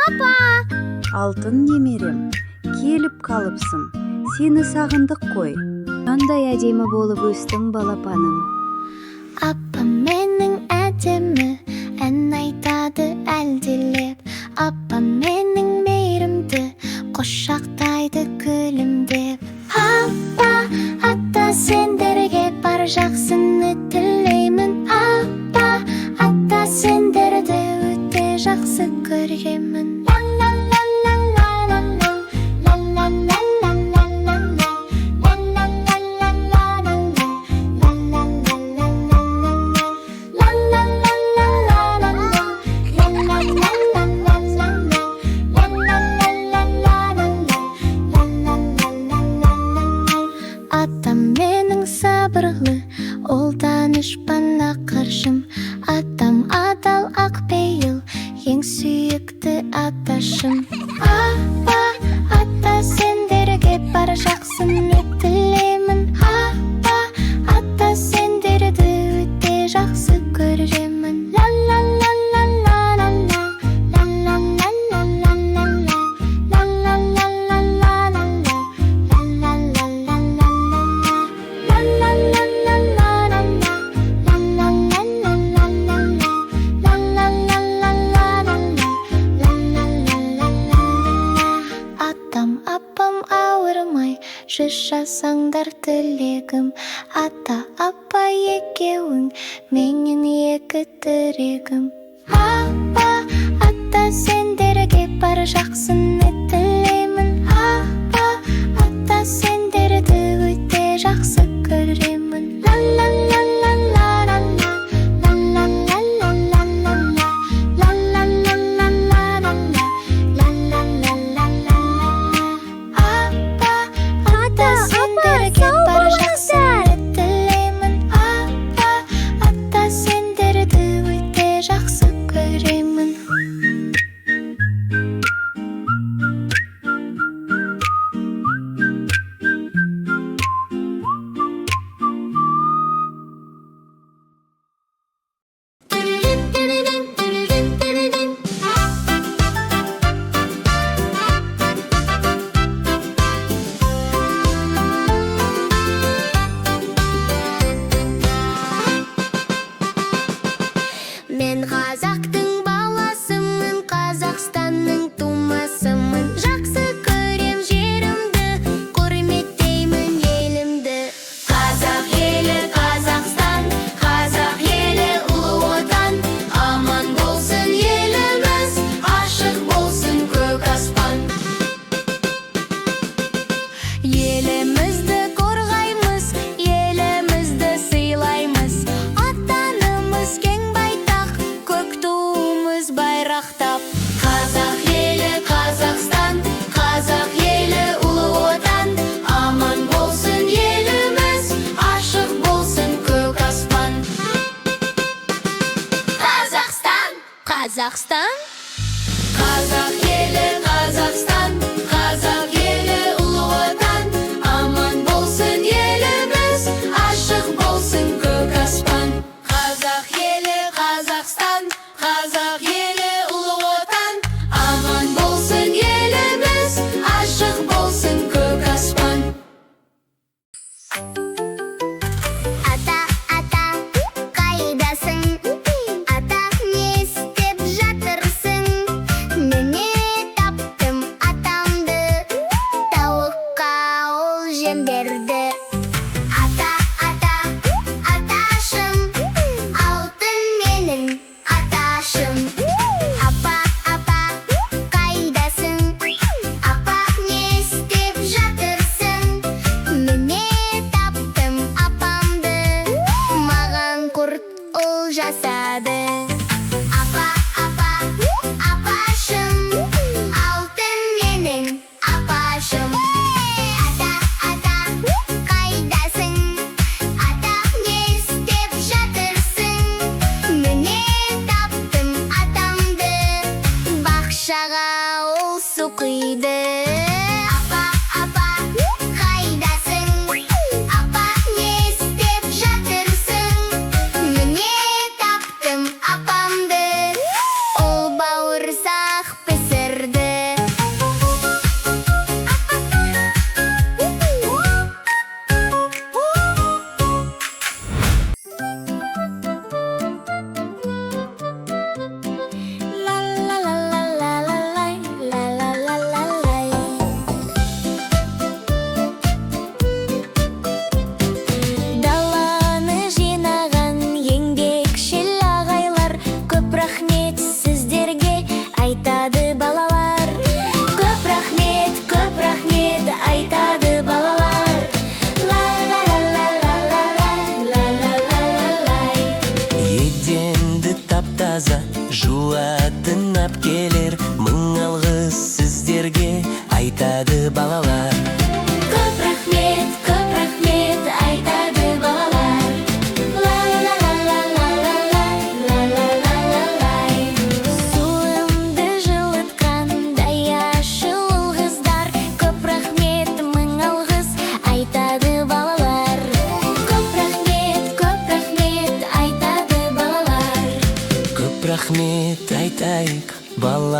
Апа! Алтын немерем, келіп қалыпсың. Сені сағындық қой. Қандай әдемі болып өстің балапаным. Апам менің әдемі, ән айтады әлдилеп. Апам менің мейірімді, құшақтайды күлімдеп. Апа, ата сендерге бар жақсыны тілеймін. Апа, ата сендерді өте жақсы көремін. Атам менің сабырлы, ол данышпан ақыршым. Атам адал ақпейіл, ең сүйікті аташым. Апа, ата сендерге бар жақсыны тілеймін. Апа, ата сендерді өте жақсы көремін. Атам, апам ауырмай, жасаңдар тілегім. Ата, апа екеуің, менің екі тірегім. Апа, ата сендерге бар жақсыны тілеймін. Апа, ата сендерді өте жақсы көремін. Мен қазақтың баласымын, Қазақстанның тумасымын. Жақсы көрем жерімді, құрметтеймін елімді. Қазақ елі Қазақстан, қазақ елі ұлы отан. Аман болсын еліміз, ашық болсын көк аспан. Елімізді қорғаймыз, елімізді сыйлаймыз. Атанымыз кең байтақ, көк туымыз байрақтап. Қазақ елі Қазақстан, қазақ елі ұлы отан. Аман болсын еліміз, ашық болсын көк аспан. Қазақстан, Қазақстан. Қазақ елі Қазақстан, қазақ елі ұлы отан. Аман болсын еліміз, ашық болсын көк аспан. Қазақ елі Қазақстан, қазақ елі ұлы отан. Аман болсын еліміз, ашық болсын көк аспан. Ата, ата, қайдасың? Ата, не істеп жатырсың? Міне таптым атамды, тауыққа ол жем берді. Ата, ата, аташым, алтын менің аташым. Апа, апа, қайдасың? Апа, не істеп жатырсың? Міне таптым апамды, маған құрт ұл жасады. Апа, апа, апашым, алтын менің апашым. Ата, ата, қайдасың? Ата, не істеп жатырсың? Міне таптым атамды, бақшаға ол су құйды. Апа, апа, қайдасың? Апа, не істеп жатырсың? Міне таптым апамды, ол бауырсақ пісірді.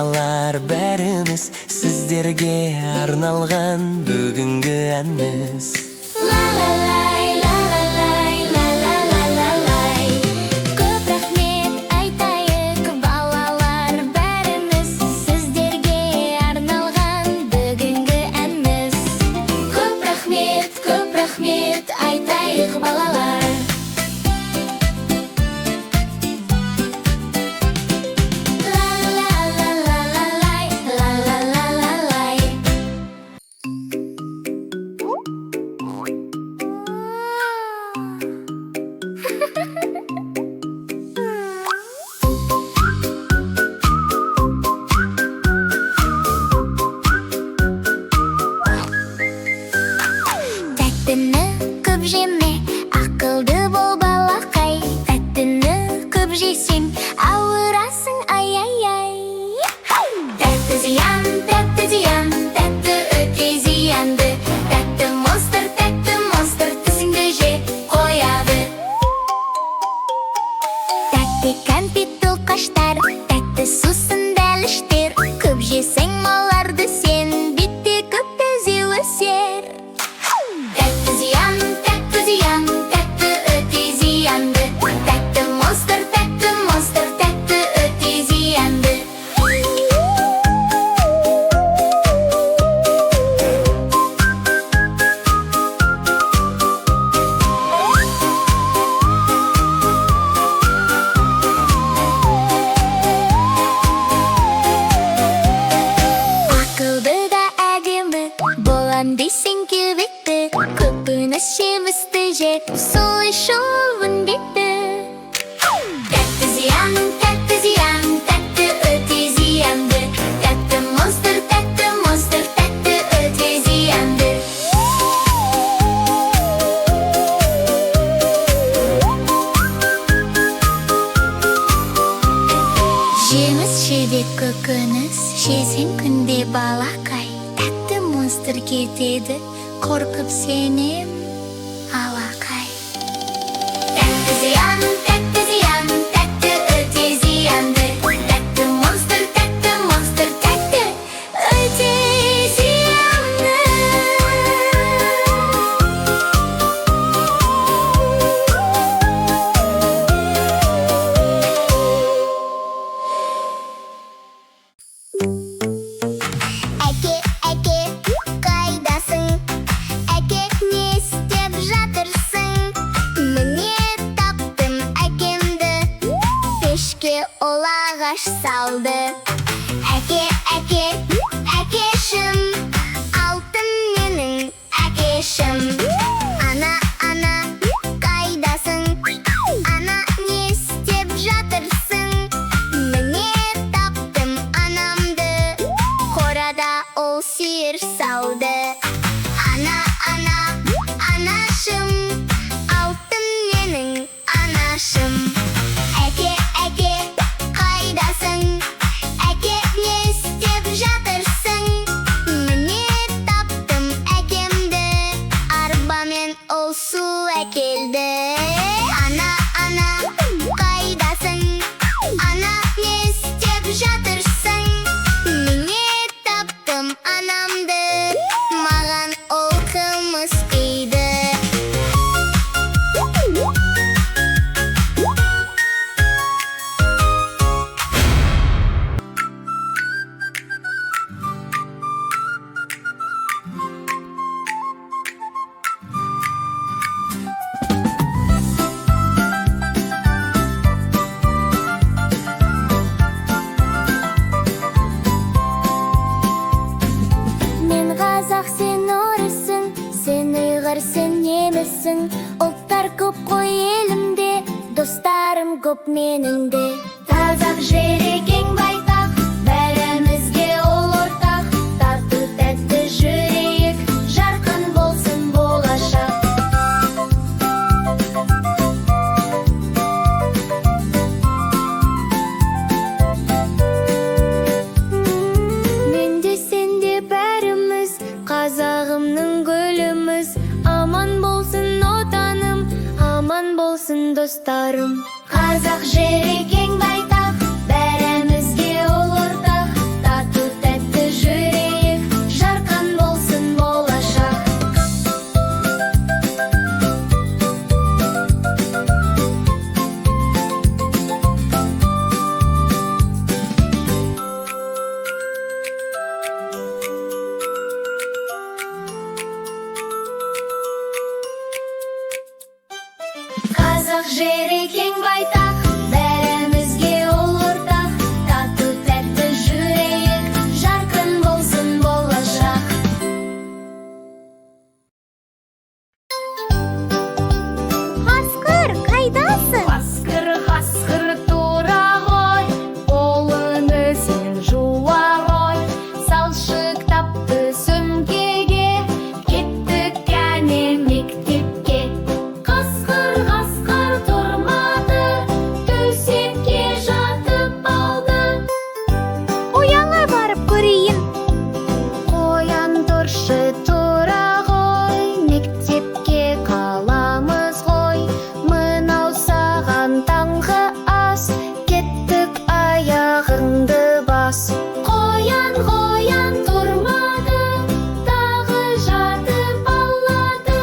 балалар, бәріміз сіздерге арналған бүгінгі әніміз. Ла-ла-лай, ла-ла-лай, ла-ла-ла-ла-лай. Көп рахмет айтайық, балалар, бәріміз сіздерге арналған бүгінгі әніміз. Көп рахмет айтайық, балалар. Ла-ла-ла-ла-лай, ла-ла-ла-ла-лай. Тәттіні көп жеме, ақылды бол балақай. Тәттіні көп жесең, ауырасың, ай-ай-ай. Тәтті зиян, тәтті өте зиянды. Тәтті монстр, тісіңді жеп қояды. Тәтті кәмпит тоқаштар, тәтті сусын дәліштер. Көп жесең маларды сен, битте көп тізе өсер. Тәтті зиян, тәтті өте зиянды. Тәтті монстр, тәтті өте зиянды. Ақылды да әдемі, болам дейсің келбетті. Көпініс жемісті жеп, солай шолын бетті. Тәтті зиян, тәтті өте зиянды. Тәтті монстр, тәтті өте зиянды. Жеміс жебе көкөніс, жесең күнде балақай. Тәтті монстр кетеді, қорқып сенем, алақай. Тәтті зиян, тәтті өте зиянды. Тәтті монстр, тәтті өте зиянды. Әке, қайдасың? Әке, не істеп жатырсың? Міне таптым әкемді, пешке ол ағаш салды. Әке, әкешім, алтын менің әкешім. Ана, қайдасың? Ана, не істеп жатырсың? Міне таптым анамды, қорада ол сиыр салды. Ана, анашым, алтын менің анашым. Әке, қайдасың? Әке, не істеп жатырсың? Міне таптым әкемді, арбамен ол су әкелді. Ана, қайдасың? Ана, не істеп жатырсың? Міне таптым анамды, маған ол қымыз құйды. Мен қазақ, сен орысың, сен ұйғыр, сен неміссің. Ұлттар көп қой елімде, достарым көп менің де. Қазақ жері кең байтақ, бәрімізге ол ортақ. Тату тәтті жүрейік, жарқын болсын болашақ. Мен де сен де бәріміз қазағымның гүліміз. Аман болсын отаным, аман болсын достарым. Қазақ жері кең байтақ, бәрімізге ол ортақ. жері кең байтақ, бәрімізге ол ортақ. Тату тәтті жүрейік, жарқын болсын болашақ. Қасқыр, қайдасың? Қасқыр, тұра ғой, қолыңды сен жуа ғой. Салшы кітапты сөмкеге, кеттік кәне мектепке. Қасқыр тұрмады, төсекке жатып алды. Қоянға барып көрейін. Қоян тұршы тұра ғой, мектепке қаламыз ғой. Мынау саған таңғы ас, кеттік аяғыңды бас. Қоян тұрмады, тағы жатып алады.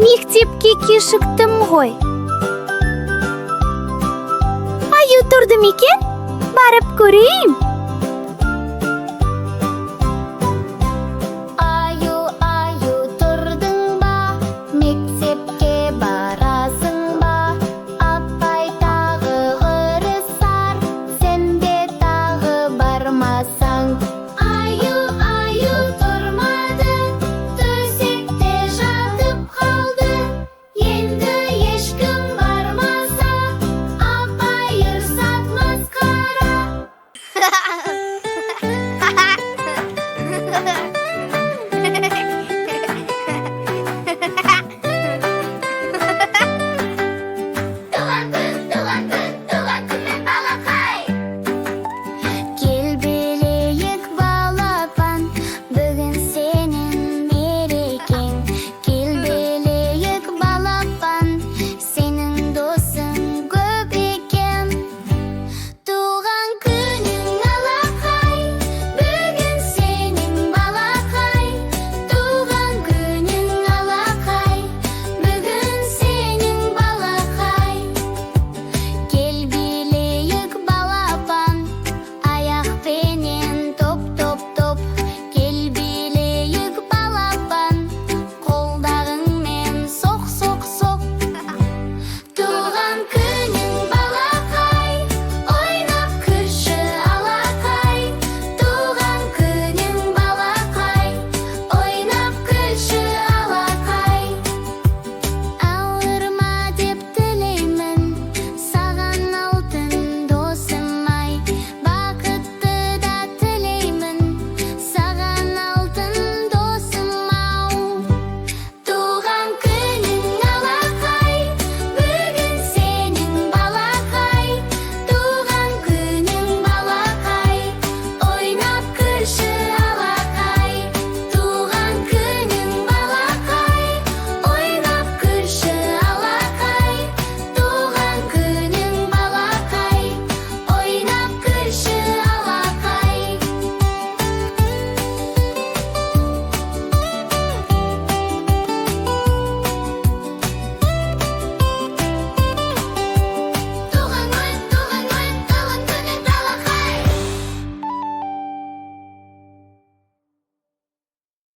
Мектепке кешіктім ғой. Аю тұрды ма екен? Барып көрейін. Аю, тұрдың ба? Мектепке барасың ба? Апай тағы ұрысар, сен де тағы бармасаң. Аю тұрмады, төсекте жатып қалды. Енді ешкім бармаса, апай ұрсат масқара.